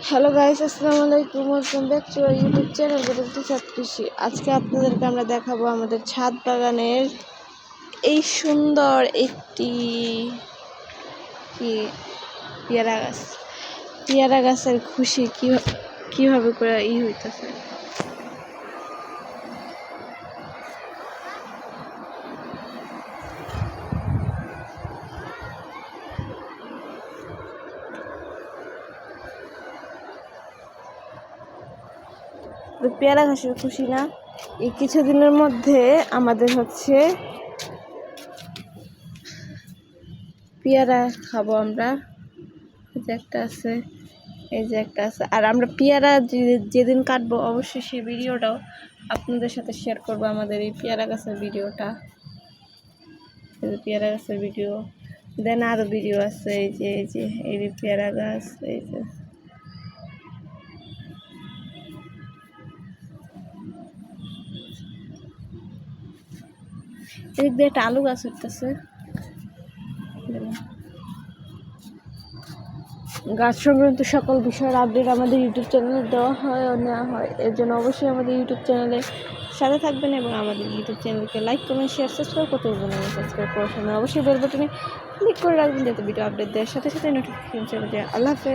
Hello guys, আসসালামু আলাইকুম। Welcome back to our YouTube channel Vedanti ছাদ কৃষি। আজকে আপনাদেরকে আমরা দেখাবো আমাদের ছাদ বাগানের এই সুন্দর একটি পেয়ারা গাছের খুশি কিভাবে করে হইতেছে। পেয়ারা ঘাসের খুশি না, এই কিছুদিনের মধ্যে আমাদের হচ্ছে পেয়ারা খাবো আমরা। এই যে একটা আছে, এই যে একটা আছে। আর আমরা পেয়ারা যেদিন কাটবো অবশ্যই সেই ভিডিওটাও আপনাদের সাথে শেয়ার করবো। আমাদের এই পেয়ারা গাছের ভিডিওটা, এই যে পেয়ারা গাছের ভিডিও, দেন আরও ভিডিও আছে। এই যে পেয়ারা গাছ, এই যে এদিক দিয়ে একটা আলু গাছ উঠতেছে। গাছ সংক্রান্ত সকল বিষয়ের আপডেট আমাদের ইউটিউব চ্যানেলে দেওয়া হয় ও নেওয়া হয়। এর জন্য অবশ্যই আমাদের ইউটিউব চ্যানেলে সাথে থাকবেন এবং আমাদের ইউটিউব চ্যানেলকে লাইক, কমেন্ট, শেয়ার, সাবস্ক্রাইব করতে ভুলবেন না। সাবস্ক্রাইব করার সময় অবশ্যই বেল বাটনে ক্লিক করে রাখবেন যাতে ভিডিও আপডেট দেওয়ার সাথে সাথে নোটিফিকেশন চলে যায়। আল্লাহ হাফেজ।